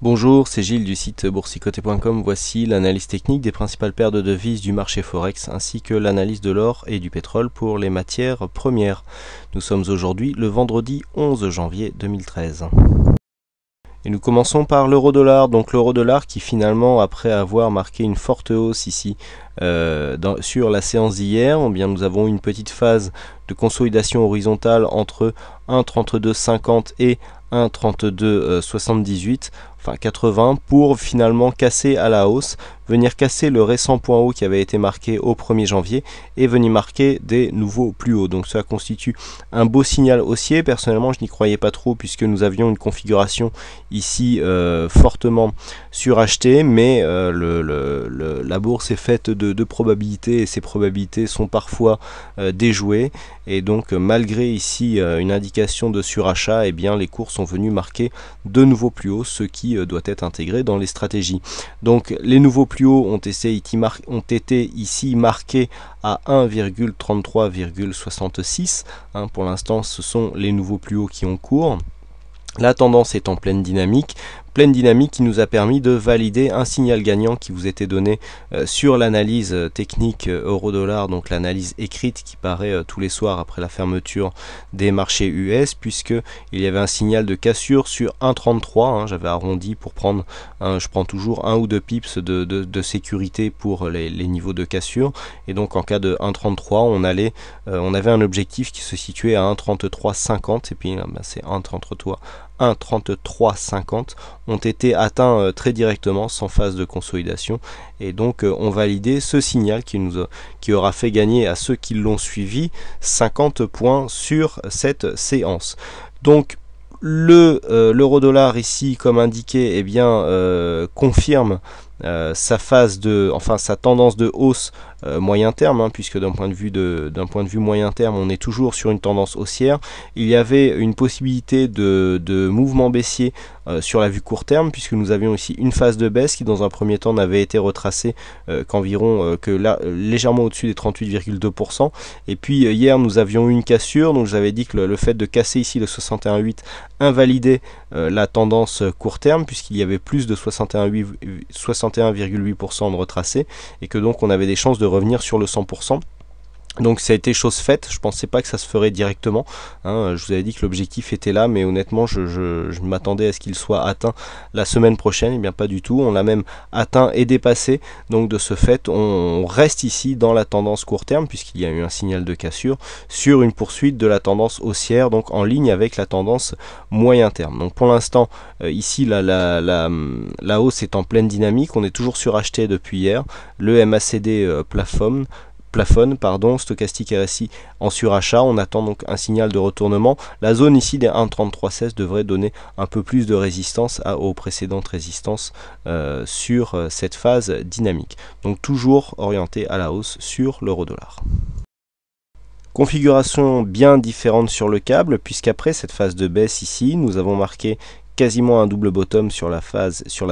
Bonjour, c'est Gilles du site boursicoté.com. Voici l'analyse technique des principales paires de devises du marché Forex ainsi que l'analyse de l'or et du pétrole pour les matières premières. Nous sommes aujourd'hui le vendredi 11 janvier 2013. Et nous commençons par l'euro-dollar. Donc l'euro-dollar qui finalement, après avoir marqué une forte hausse ici sur la séance d'hier, nous avons une petite phase de consolidation horizontale entre 1,3250 et 1,3278, enfin 80, pour finalement casser à la hausse, venir casser le récent point haut qui avait été marqué au 1er janvier et venir marquer des nouveaux plus hauts. Donc cela constitue un beau signal haussier. Personnellement, je n'y croyais pas trop puisque nous avions une configuration ici fortement surachetée, mais la bourse est faite de probabilités et ces probabilités sont parfois déjouées. Et donc malgré ici une indication de surachat, eh bien les cours sont venus marquer de nouveaux plus hauts, ce qui doit être intégré dans les stratégies. Donc les nouveaux plus hauts ont été ici marqués à 1,33,66. Pour l'instant, ce sont les nouveaux plus hauts qui ont cours. La tendance est en pleine dynamique qui nous a permis de valider un signal gagnant qui vous était donné sur l'analyse technique euro-dollar, donc l'analyse écrite qui paraît tous les soirs après la fermeture des marchés US, puisque il y avait un signal de cassure sur 1,33. J'avais arrondi pour prendre, je prends toujours 1 ou 2 pips de sécurité pour les niveaux de cassure, et donc en cas de 1,33 on avait un objectif qui se situait à 1,3350 et puis c'est 1,3350 ont été atteints très directement sans phase de consolidation, et donc on validait ce signal qui aura fait gagner à ceux qui l'ont suivi 50 points sur cette séance. Donc l'euro-dollar ici, comme indiqué, confirme sa tendance de hausse moyen terme, puisque d'un point de vue moyen terme, on est toujours sur une tendance haussière. Il y avait une possibilité de mouvement baissier sur la vue court terme, puisque nous avions ici une phase de baisse qui dans un premier temps n'avait été retracée légèrement au-dessus des 38,2%. Et puis hier nous avions eu une cassure, donc j'avais dit que le fait de casser ici le 61,8 invalidait la tendance court terme, puisqu'il y avait plus de 61,8% de retracé, et que donc on avait des chances de revenir sur le 100%. Donc ça a été chose faite. Je pensais pas que ça se ferait directement. Je vous avais dit que l'objectif était là, mais honnêtement je m'attendais à ce qu'il soit atteint la semaine prochaine. Et bien pas du tout. On l'a même atteint et dépassé. Donc de ce fait, on reste ici dans la tendance court terme, puisqu'il y a eu un signal de cassure sur une poursuite de la tendance haussière, donc en ligne avec la tendance moyen terme. Donc pour l'instant, ici la hausse est en pleine dynamique. On est toujours suracheté depuis hier. Le MACD plafonne, stochastique RSI en surachat. On attend donc un signal de retournement. La zone ici des 1,3316 devrait donner un peu plus de résistance aux précédentes résistances sur cette phase dynamique. Donc toujours orienté à la hausse sur l'euro-dollar. Configuration bien différente sur le câble, puisqu'après cette phase de baisse ici, nous avons marqué quasiment un double bottom sur la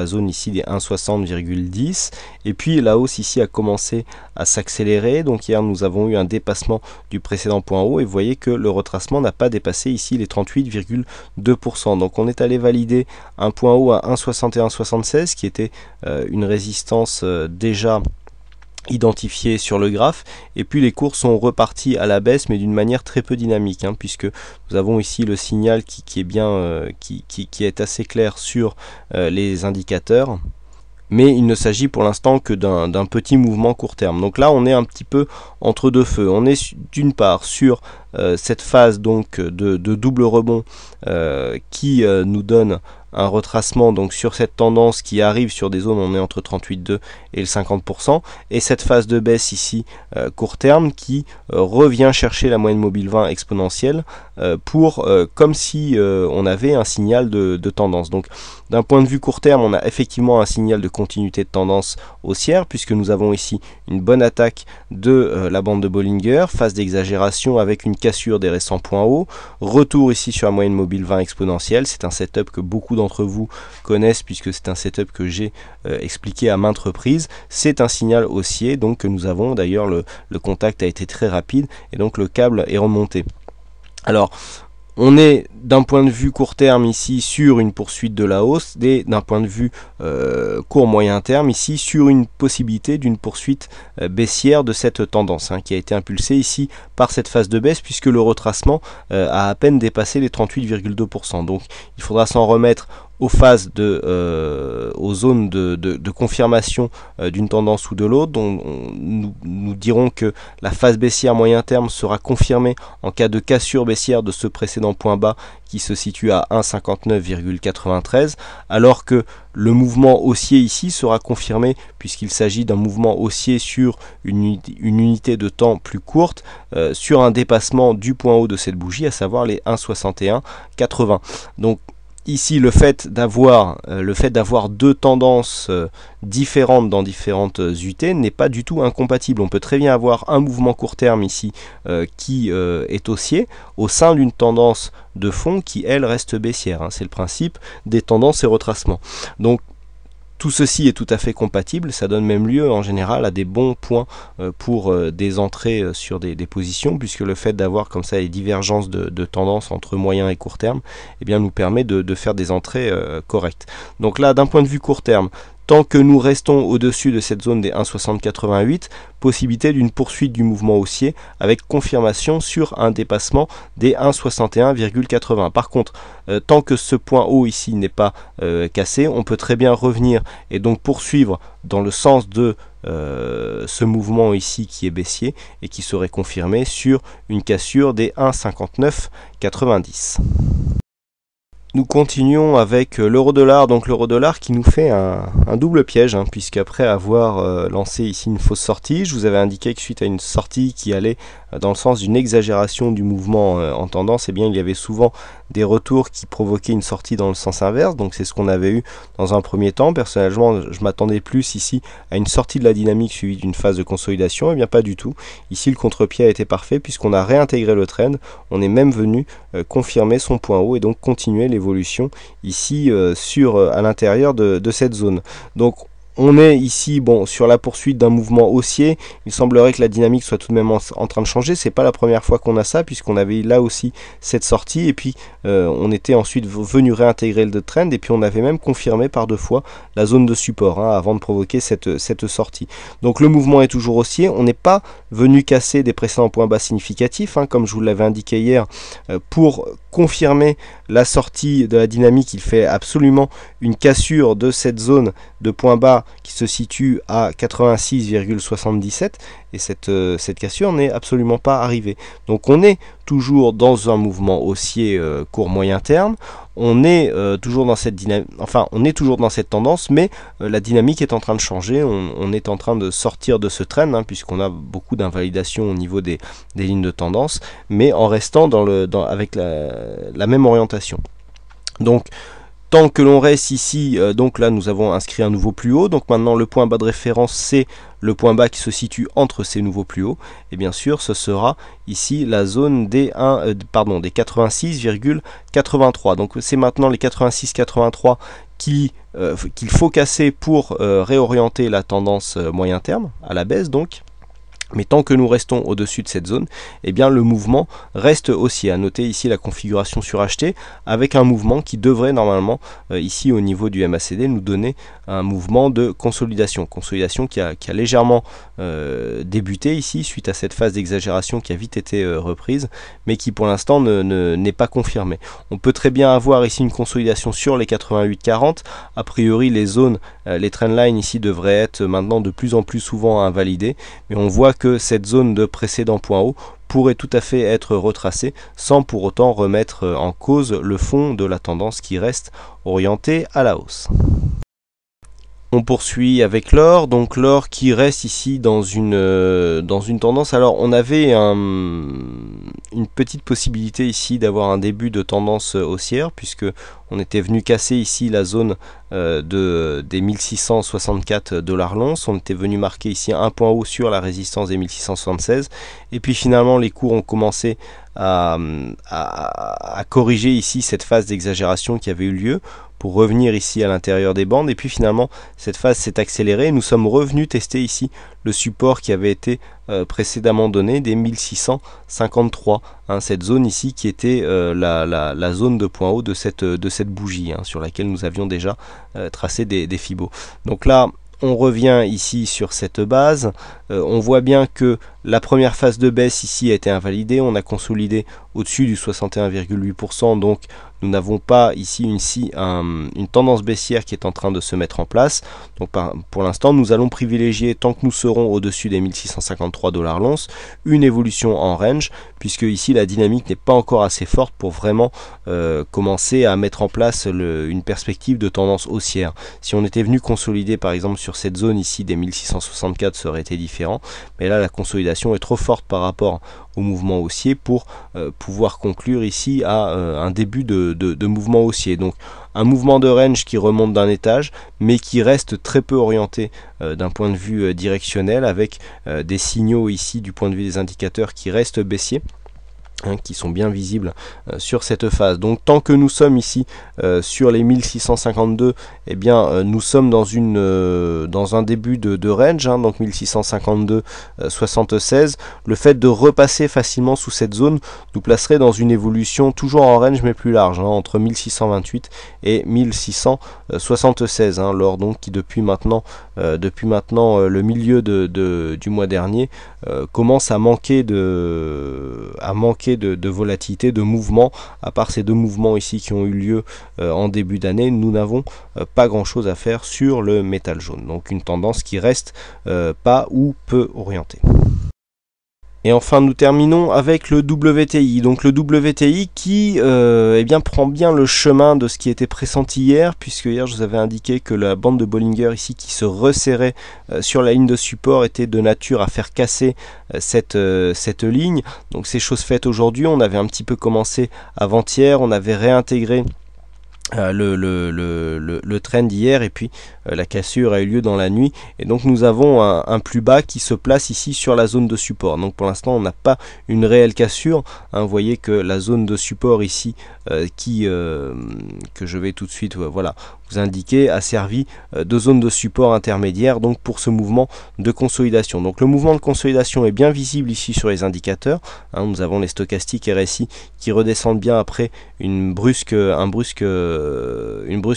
zone ici des 1,60,10, et puis la hausse ici a commencé à s'accélérer. Donc hier nous avons eu un dépassement du précédent point haut, et vous voyez que le retracement n'a pas dépassé ici les 38,2%. donc on est allé valider un point haut à 1,6176 qui était une résistance déjà identifié sur le graphe, et puis les cours sont repartis à la baisse, mais d'une manière très peu dynamique, puisque nous avons ici le signal qui est assez clair sur les indicateurs, mais il ne s'agit pour l'instant que d'un petit mouvement court terme. Donc là on est un petit peu entre deux feux. On est d'une part sur cette phase donc de double rebond qui nous donne un retracement donc sur cette tendance qui arrive sur des zones où on est entre 38,2 et le 50%, et cette phase de baisse ici court terme qui revient chercher la moyenne mobile 20 exponentielle comme si on avait un signal de tendance. Donc d'un point de vue court terme, on a effectivement un signal de continuité de tendance haussière, puisque nous avons ici une bonne attaque de la bande de Bollinger, phase d'exagération avec une cassure des récents points hauts, retour ici sur la moyenne mobile 20 exponentielle. C'est un setup que beaucoup d'entre vous connaissent, puisque c'est un setup que j'ai expliqué à maintes reprises. C'est un signal haussier donc que nous avons, d'ailleurs le contact a été très rapide et donc le câble est remonté. Alors on est d'un point de vue court terme ici sur une poursuite de la hausse et d'un point de vue court moyen terme ici sur une possibilité d'une poursuite baissière de cette tendance qui a été impulsée ici par cette phase de baisse, puisque le retracement a à peine dépassé les 38,2%. Donc il faudra s'en remettre aux phases aux zones de confirmation d'une tendance ou de l'autre. Nous dirons que la phase baissière moyen terme sera confirmée en cas de cassure baissière de ce précédent point bas qui se situe à 1,59,93, alors que le mouvement haussier ici sera confirmé puisqu'il s'agit d'un mouvement haussier sur une unité de temps plus courte, sur un dépassement du point haut de cette bougie, à savoir les 1,61,80. Donc ici, le fait d'avoir deux tendances différentes dans différentes UT n'est pas du tout incompatible. On peut très bien avoir un mouvement court terme ici qui est haussier au sein d'une tendance de fond qui, elle, reste baissière. C'est le principe des tendances et retracements. Donc, tout ceci est tout à fait compatible, ça donne même lieu en général à des bons points pour des entrées sur des positions, puisque le fait d'avoir comme ça les divergences de tendance entre moyen et court terme nous permet de faire des entrées correctes. Donc là, d'un point de vue court terme, tant que nous restons au-dessus de cette zone des 1,6088, possibilité d'une poursuite du mouvement haussier avec confirmation sur un dépassement des 1,61,80. Par contre, tant que ce point haut ici n'est pas cassé, on peut très bien revenir et donc poursuivre dans le sens de ce mouvement ici qui est baissier et qui serait confirmé sur une cassure des 1,5990. Nous continuons avec l'euro-dollar, donc l'euro-dollar qui nous fait un double piège, puisqu'après avoir lancé ici une fausse sortie, je vous avais indiqué que suite à une sortie qui allait dans le sens d'une exagération du mouvement en tendance, il y avait souvent des retours qui provoquaient une sortie dans le sens inverse, donc c'est ce qu'on avait eu dans un premier temps. Personnellement, je m'attendais plus ici à une sortie de la dynamique suivie d'une phase de consolidation, pas du tout. Ici, le contre-pied a été parfait puisqu'on a réintégré le trend, on est même venu confirmer son point haut et donc continuer l'évolution ici à l'intérieur de cette zone. Donc on est ici sur la poursuite d'un mouvement haussier. Il semblerait que la dynamique soit tout de même en train de changer. C'est pas la première fois qu'on a ça, puisqu'on avait là aussi cette sortie et puis on était ensuite venu réintégrer le trend et puis on avait même confirmé par deux fois la zone de support avant de provoquer cette sortie. Donc le mouvement est toujours haussier. On n'est pas venu casser des précédents points bas significatifs, comme je vous l'avais indiqué hier. Pour confirmer la sortie de la dynamique, il fait absolument une cassure de cette zone de points bas qui se situe à 86,77 et cette cassure n'est absolument pas arrivée. Donc on est toujours dans un mouvement haussier court moyen terme, on est toujours dans cette on est toujours dans cette tendance, mais la dynamique est en train de changer, on est en train de sortir de ce trend puisqu'on a beaucoup d'invalidation au niveau des lignes de tendance, mais en restant avec la même orientation. Donc tant que l'on reste ici, donc là nous avons inscrit un nouveau plus haut, donc maintenant le point bas de référence c'est le point bas qui se situe entre ces nouveaux plus hauts, et bien sûr ce sera ici la zone des 86,83. Donc c'est maintenant les 86,83 qu'il faut casser pour réorienter la tendance moyen terme, à la baisse donc. Mais tant que nous restons au-dessus de cette zone, le mouvement reste haussier. À noter ici la configuration surachetée avec un mouvement qui devrait normalement, ici au niveau du MACD, nous donner un mouvement de consolidation. Consolidation qui a légèrement débuté ici suite à cette phase d'exagération qui a vite été reprise, mais qui pour l'instant n'est pas confirmée. On peut très bien avoir ici une consolidation sur les 88,40. A priori, les zones, les trendlines ici devraient être maintenant de plus en plus souvent invalidées, mais on voit que cette zone de précédent point haut pourrait tout à fait être retracée sans pour autant remettre en cause le fond de la tendance qui reste orientée à la hausse. On poursuit avec l'or, donc l'or qui reste ici dans une tendance. Alors on avait une petite possibilité ici d'avoir un début de tendance haussière, puisque on était venu casser ici la zone des 1664 $ l'once. On était venu marquer ici un point haut sur la résistance des 1676, et puis finalement les cours ont commencé à corriger ici cette phase d'exagération qui avait eu lieu pour revenir ici à l'intérieur des bandes, et puis finalement cette phase s'est accélérée et nous sommes revenus tester ici le support qui avait été précédemment donné des 1653, hein, cette zone ici qui était la zone de point haut de cette bougie, hein, sur laquelle nous avions déjà tracé des Fibos. Donc là on revient ici sur cette base, on voit bien que la première phase de baisse ici a été invalidée, on a consolidé au-dessus du 61,8%, donc nous n'avons pas ici une tendance baissière qui est en train de se mettre en place. Donc pour l'instant, nous allons privilégier, tant que nous serons au-dessus des 1653 $ l'once, une évolution en range, puisque ici la dynamique n'est pas encore assez forte pour vraiment commencer à mettre en place une perspective de tendance haussière. Si on était venu consolider par exemple sur cette zone ici des 1664, ça aurait été différent, mais là la consolidation est trop forte par rapport au mouvement haussier pour pouvoir conclure ici à un début de mouvement haussier. Donc un mouvement de range qui remonte d'un étage mais qui reste très peu orienté d'un point de vue directionnel, avec des signaux ici du point de vue des indicateurs qui restent baissiers, hein, qui sont bien visibles sur cette phase. Donc tant que nous sommes ici sur les 1652, eh bien nous sommes dans un début de range, hein, donc 1652 76. Le fait de repasser facilement sous cette zone nous placerait dans une évolution toujours en range mais plus large, hein, entre 1628 et 1676, hein, l'or donc qui depuis maintenant le milieu du mois dernier commence à manquer de volatilité, de mouvement. À part ces deux mouvements ici qui ont eu lieu en début d'année, nous n'avons pas grand chose à faire sur le métal jaune, donc une tendance qui reste pas ou peu orientée. Et enfin nous terminons avec le WTI, donc le WTI qui eh bien, prend bien le chemin de ce qui était pressenti hier, puisque hier je vous avais indiqué que la bande de Bollinger ici qui se resserrait sur la ligne de support était de nature à faire casser cette ligne. Donc c'est chose faite aujourd'hui. On avait un petit peu commencé avant-hier, on avait réintégré le trend d'hier, et puis la cassure a eu lieu dans la nuit, et donc nous avons un plus bas qui se place ici sur la zone de support. Donc pour l'instant on n'a pas une réelle cassure, hein. Vous voyez que la zone de support ici que je vais tout de suite voilà, vous indiquer, a servi de zone de support intermédiaire donc pour ce mouvement de consolidation. Donc le mouvement de consolidation est bien visible ici sur les indicateurs, hein. Nous avons les stochastiques RSI qui redescendent bien après une brusque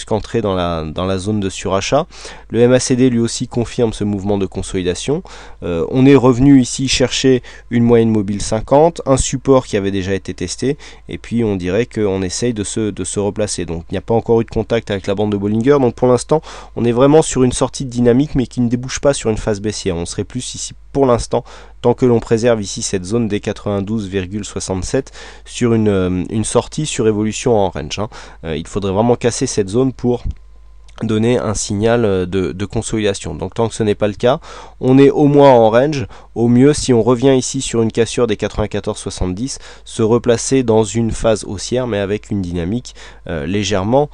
entrée dans la zone de surachat. Le MACD lui aussi confirme ce mouvement de consolidation. On est revenu ici chercher une moyenne mobile 50, un support qui avait déjà été testé, et puis on dirait qu'on essaye de se replacer. Donc il n'y a pas encore eu de contact avec la bande de Bollinger, donc pour l'instant on est vraiment sur une sortie de dynamique mais qui ne débouche pas sur une phase baissière. On serait plus ici pour l'instant, tant que l'on préserve ici cette zone des 92,67 sur une sortie sur évolution en range, hein. Il faudrait vraiment casser cette zone pour donner un signal de consolidation. Donc tant que ce n'est pas le cas, on est au moins en range. Au mieux, si on revient ici sur une cassure des 94,70, se replacer dans une phase haussière mais avec une dynamique légèrement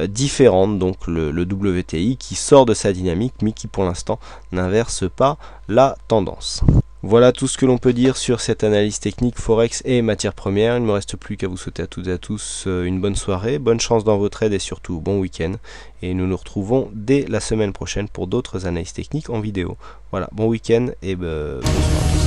différente. Donc le WTI qui sort de sa dynamique mais qui pour l'instant n'inverse pas la tendance. Voilà tout ce que l'on peut dire sur cette analyse technique Forex et matières premières. Il ne me reste plus qu'à vous souhaiter à toutes et à tous une bonne soirée, bonne chance dans vos trades et surtout bon week-end. Et nous nous retrouvons dès la semaine prochaine pour d'autres analyses techniques en vidéo. Voilà, bon week-end et bonsoir.